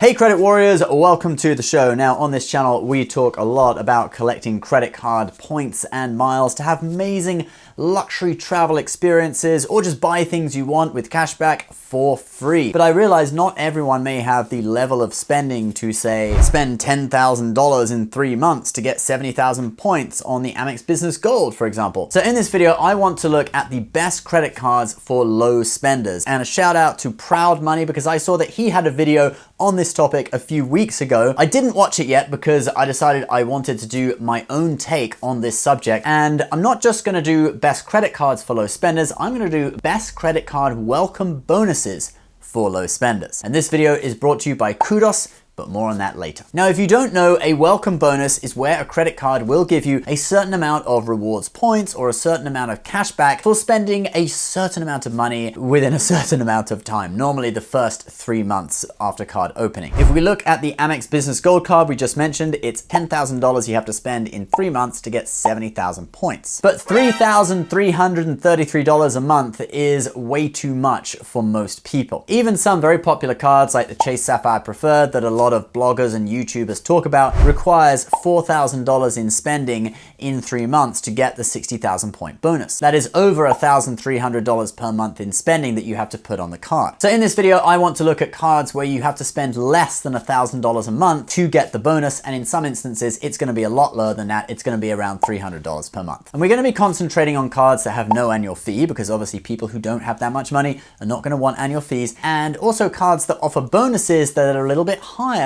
Hey credit warriors, welcome to the show. Now on this channel we talk a lot about collecting credit card points and miles to have amazing luxury travel experiences or just buy things you want with cashback for free. But I realize not everyone may have the level of spending to say spend $10,000 in 3 months to get 70,000 points on the Amex Business Gold, for example. So in this video I want to look at the best credit cards for low spenders, and a shout out to Proud Money because I saw that he had a video on this topic a few weeks ago. I didn't watch it yet because I decided I wanted to do my own take on this subject, and I'm not just going to do best credit cards for low spenders, I'm going to do best credit card welcome bonuses for low spenders. And this video is brought to you by Kudos, but more on that later. Now, if you don't know, a welcome bonus is where a credit card will give you a certain amount of rewards points or a certain amount of cash back for spending a certain amount of money within a certain amount of time, normally the first 3 months after card opening. If we look at the Amex Business Gold card we just mentioned, it's $10,000 you have to spend in 3 months to get 70,000 points. But $3,333 a month is way too much for most people. Even some very popular cards like the Chase Sapphire Preferred that a lot of bloggers and YouTubers talk about requires $4,000 in spending in 3 months to get the 60,000 point bonus. That is over $1,300 per month in spending that you have to put on the card. So in this video, I want to look at cards where you have to spend less than $1,000 a month to get the bonus, and in some instances, it's going to be a lot lower than that. It's going to be around $300 per month. And we're going to be concentrating on cards that have no annual fee because obviously people who don't have that much money are not going to want annual fees, and also cards that offer bonuses that are a little bit higher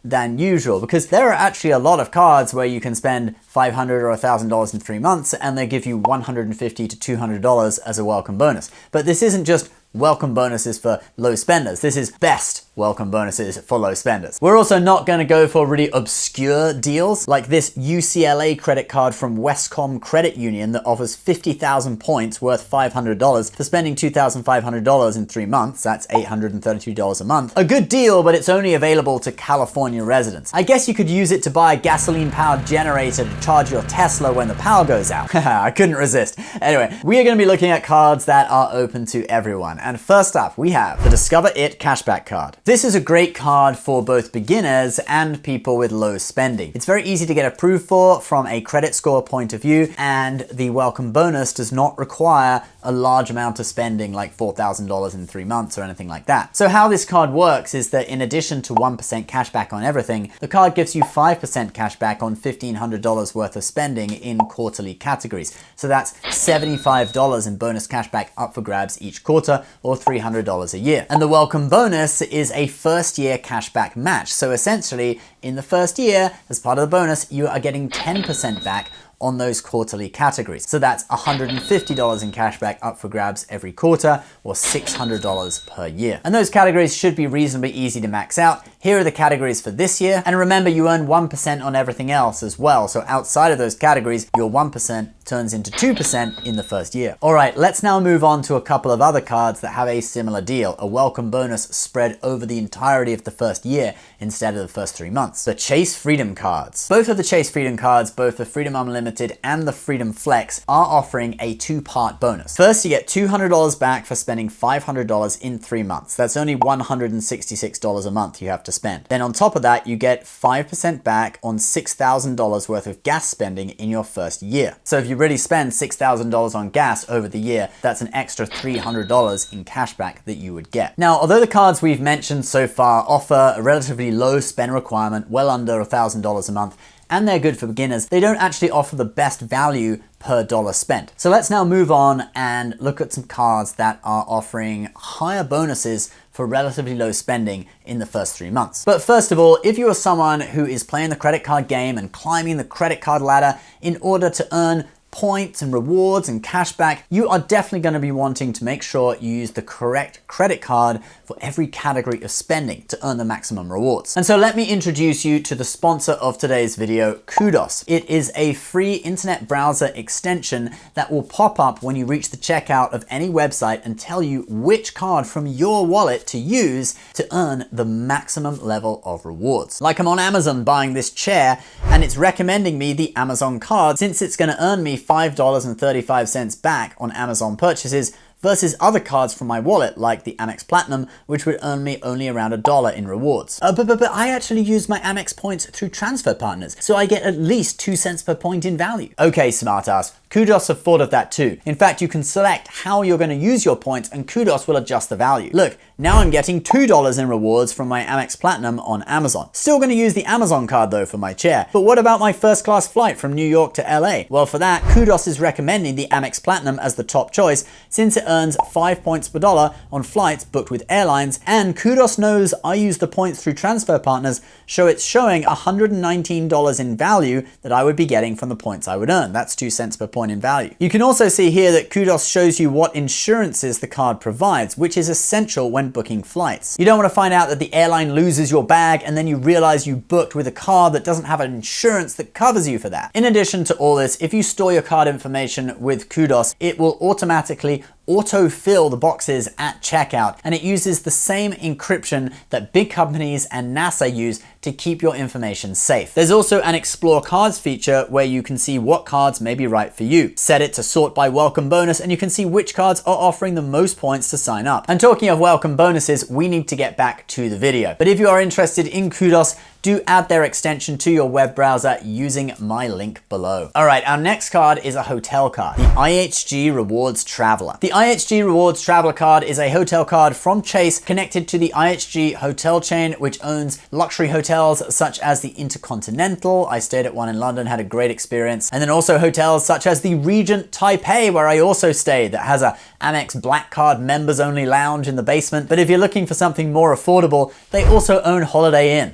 than usual, because there are actually a lot of cards where you can spend $500 or $1,000 in 3 months and they give you $150 to $200 as a welcome bonus. But this isn't just welcome bonuses for low spenders. This is best welcome bonuses for low spenders. We're also not going to go for really obscure deals like this UCLA credit card from Westcom Credit Union that offers 50,000 points worth $500 for spending $2,500 in 3 months. That's $832 a month. A good deal, but it's only available to California residents. I guess you could use it to buy a gasoline-powered generator to charge your Tesla when the power goes out. I couldn't resist. Anyway, we are going to be looking at cards that are open to everyone. And first up, we have the Discover It Cashback card. This is a great card for both beginners and people with low spending. It's very easy to get approved for from a credit score point of view, and the welcome bonus does not require a large amount of spending like $4,000 in 3 months or anything like that. So how this card works is that in addition to 1% cashback on everything, the card gives you 5% cashback on $1,500 worth of spending in quarterly categories. So that's $75 in bonus cashback up for grabs each quarter, or $300 a year. And the welcome bonus is a first year cashback match. So essentially in the first year, as part of the bonus, you are getting 10% back on those quarterly categories. So that's $150 in cashback up for grabs every quarter, or $600 per year. And those categories should be reasonably easy to max out. Here are the categories for this year. And remember, you earn 1% on everything else as well. So outside of those categories, your 1% turns into 2% in the first year. All right, let's now move on to a couple of other cards that have a similar deal, a welcome bonus spread over the entirety of the first year instead of the first 3 months. The Chase Freedom cards. Both of the Chase Freedom cards, both the Freedom Unlimited and the Freedom Flex, are offering a 2-part bonus. First, you get $200 back for spending $500 in 3 months. That's only $166 a month you have to spend. Then on top of that, you get 5% back on $6,000 worth of gas spending in your first year. So if you really spend $6,000 on gas over the year, that's an extra $300 in cashback that you would get. Now, although the cards we've mentioned so far offer a relatively low spend requirement, well under $1,000 a month, and they're good for beginners, they don't actually offer the best value per dollar spent. So let's now move on and look at some cards that are offering higher bonuses for relatively low spending in the first 3 months. But first of all, if you are someone who is playing the credit card game and climbing the credit card ladder in order to earn points and rewards and cashback, you are definitely going to be wanting to make sure you use the correct credit card for every category of spending to earn the maximum rewards. And so let me introduce you to the sponsor of today's video, Kudos. It is a free internet browser extension that will pop up when you reach the checkout of any website and tell you which card from your wallet to use to earn the maximum level of rewards. Like I'm on Amazon buying this chair and it's recommending me the Amazon card since it's going to earn me $5.35 back on Amazon purchases versus other cards from my wallet like the Amex Platinum, which would earn me only around $1 in rewards. But I actually use my Amex points through transfer partners, so I get at least 2 cents per point in value. Okay, smartass. Kudos have thought of that too. In fact, you can select how you're going to use your points and Kudos will adjust the value. Look, now I'm getting $2 in rewards from my Amex Platinum on Amazon. Still going to use the Amazon card though for my chair. But what about my first class flight from New York to LA? Well, for that, Kudos is recommending the Amex Platinum as the top choice since it earns 5 points per dollar on flights booked with airlines, and Kudos knows I use the points through transfer partners, so it's showing $119 in value that I would be getting from the points I would earn. That's 2 cents per point in value. You can also see here that Kudos shows you what insurances the card provides, which is essential when booking flights. You don't want to find out that the airline loses your bag and then you realize you booked with a card that doesn't have an insurance that covers you for that. In addition to all this, if you store your card information with Kudos, it will automatically autofill the boxes at checkout, and it uses the same encryption that big companies and NASA use to keep your information safe. There's also an Explore Cards feature where you can see what cards may be right for you. Set it to sort by welcome bonus and you can see which cards are offering the most points to sign up. And talking of welcome bonuses, we need to get back to the video. But if you are interested in Kudos, do add their extension to your web browser using my link below. All right, our next card is a hotel card, the IHG Rewards Traveler. The IHG Rewards Traveler card is a hotel card from Chase connected to the IHG hotel chain, which owns luxury hotels such as the Intercontinental. I stayed at one in London, had a great experience. And then also hotels such as the Regent Taipei, where I also stayed, that has a Amex Black Card members only lounge in the basement. But if you're looking for something more affordable, they also own Holiday Inn.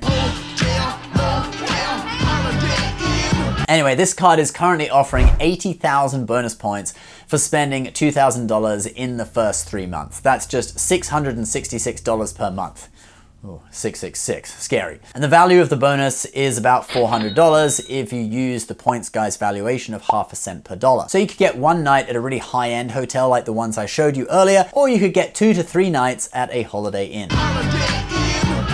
Anyway, this card is currently offering 80,000 bonus points for spending $2,000 in the first 3 months. That's just $666 per month. Oh, 666, scary. And the value of the bonus is about $400 if you use the points guy's valuation of ½ cent per dollar. So you could get 1 night at a really high-end hotel like the ones I showed you earlier, or you could get 2 to 3 nights at a Holiday Inn.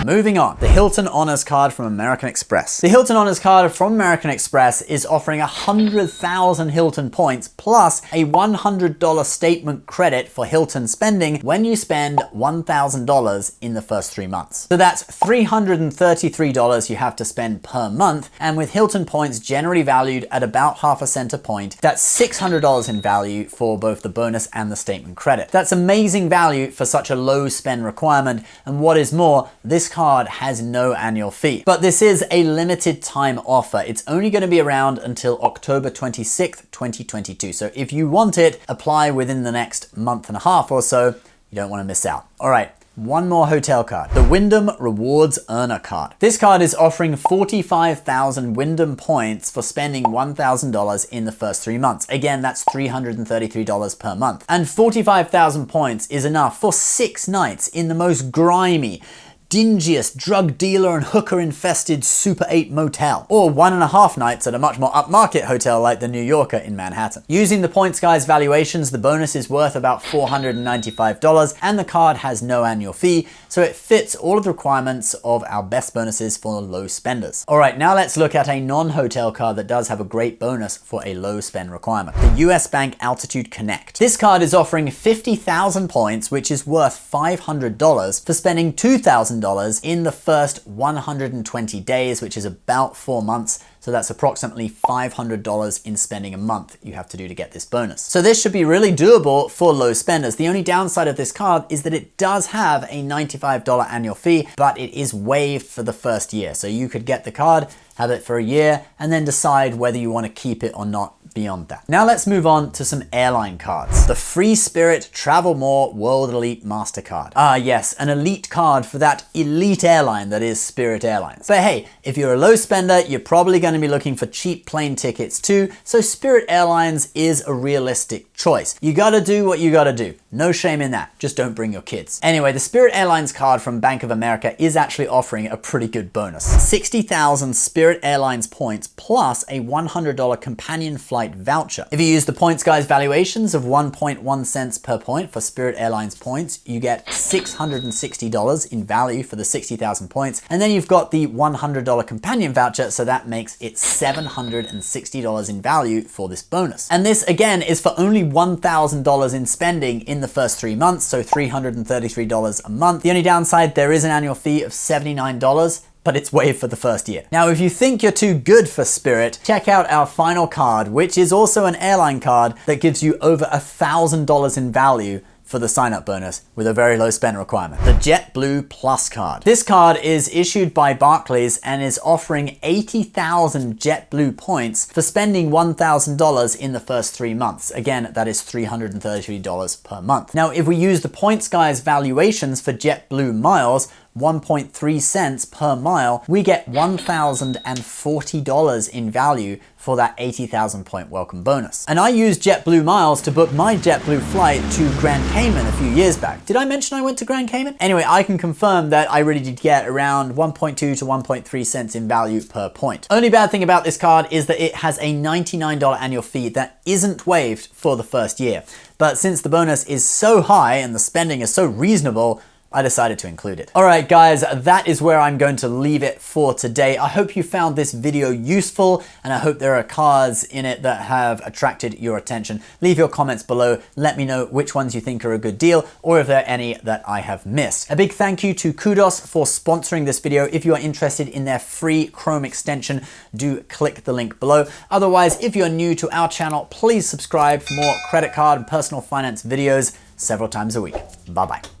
Moving on, the Hilton Honors Card from American Express. The Hilton Honors Card from American Express is offering 100,000 Hilton points plus a $100 statement credit for Hilton spending when you spend $1,000 in the first 3 months. So that's $333 you have to spend per month, and with Hilton points generally valued at about ½ cent a point, that's $600 in value for both the bonus and the statement credit. That's amazing value for such a low spend requirement, and what is more, this card has no annual fee. But this is a limited time offer. It's only going to be around until October 26th, 2022. So if you want it, apply within the next month and a half or so. You don't want to miss out. All right. One more hotel card, the Wyndham Rewards Earner Card. This card is offering 45,000 Wyndham points for spending $1,000 in the first 3 months. Again, that's $333 per month. And 45,000 points is enough for 6 nights in the most grimy, dingiest, drug dealer and hooker infested Super 8 motel, or 1.5 nights at a much more upmarket hotel like the New Yorker in Manhattan. Using the points guy's valuations, the bonus is worth about $495 and the card has no annual fee, so it fits all of the requirements of our best bonuses for low spenders. All right, now let's look at a non-hotel card that does have a great bonus for a low spend requirement, the US Bank Altitude Connect. This card is offering 50,000 points, which is worth $500 for spending $2,000 in the first 120 days, which is about 4 months. So that's approximately $500 in spending a month you have to do to get this bonus. So this should be really doable for low spenders. The only downside of this card is that it does have a $95 annual fee, but it is waived for the first year. So you could get the card, have it for a year, and then decide whether you want to keep it or not beyond that. Now let's move on to some airline cards. The Free Spirit Travel More World Elite MasterCard. Ah yes, an elite card for that elite airline that is Spirit Airlines. But hey, if you're a low spender, you're probably going to be looking for cheap plane tickets too, so Spirit Airlines is a realistic choice. You gotta do what you gotta do. No shame in that. Just don't bring your kids. Anyway, the Spirit Airlines card from Bank of America is actually offering a pretty good bonus. 60,000 Spirit Airlines points plus a $100 companion flight flight voucher. If you use the points guys valuations of 1.1 cents per point for Spirit Airlines points, you get $660 in value for the 60,000 points. And then you've got the $100 companion voucher, so that makes it $760 in value for this bonus. And this again is for only $1,000 in spending in the first 3 months, so $333 a month. The only downside, there is an annual fee of $79, but it's waived for the first year. Now, if you think you're too good for Spirit, check out our final card, which is also an airline card that gives you over $1,000 in value for the sign-up bonus with a very low spend requirement. The JetBlue Plus card. This card is issued by Barclays and is offering 80,000 JetBlue points for spending $1,000 in the first 3 months. Again, that is $333 per month. Now, if we use the points guys valuations for JetBlue miles, 1.3 cents per mile, we get $1,040 in value for that 80,000 point welcome bonus. And I used JetBlue miles to book my JetBlue flight to Grand Cayman a few years back. Did I mention I went to Grand Cayman? Anyway, I can confirm that I really did get around 1.2 to 1.3 cents in value per point. Only bad thing about this card is that it has a $99 annual fee that isn't waived for the first year. But since the bonus is so high and the spending is so reasonable, I decided to include it. All right, guys, that is where I'm going to leave it for today. I hope you found this video useful, and I hope there are cards in it that have attracted your attention. Leave your comments below. Let me know which ones you think are a good deal, or if there are any that I have missed. A big thank you to Kudos for sponsoring this video. If you are interested in their free Chrome extension, do click the link below. Otherwise, if you're new to our channel, please subscribe for more credit card and personal finance videos several times a week. Bye-bye.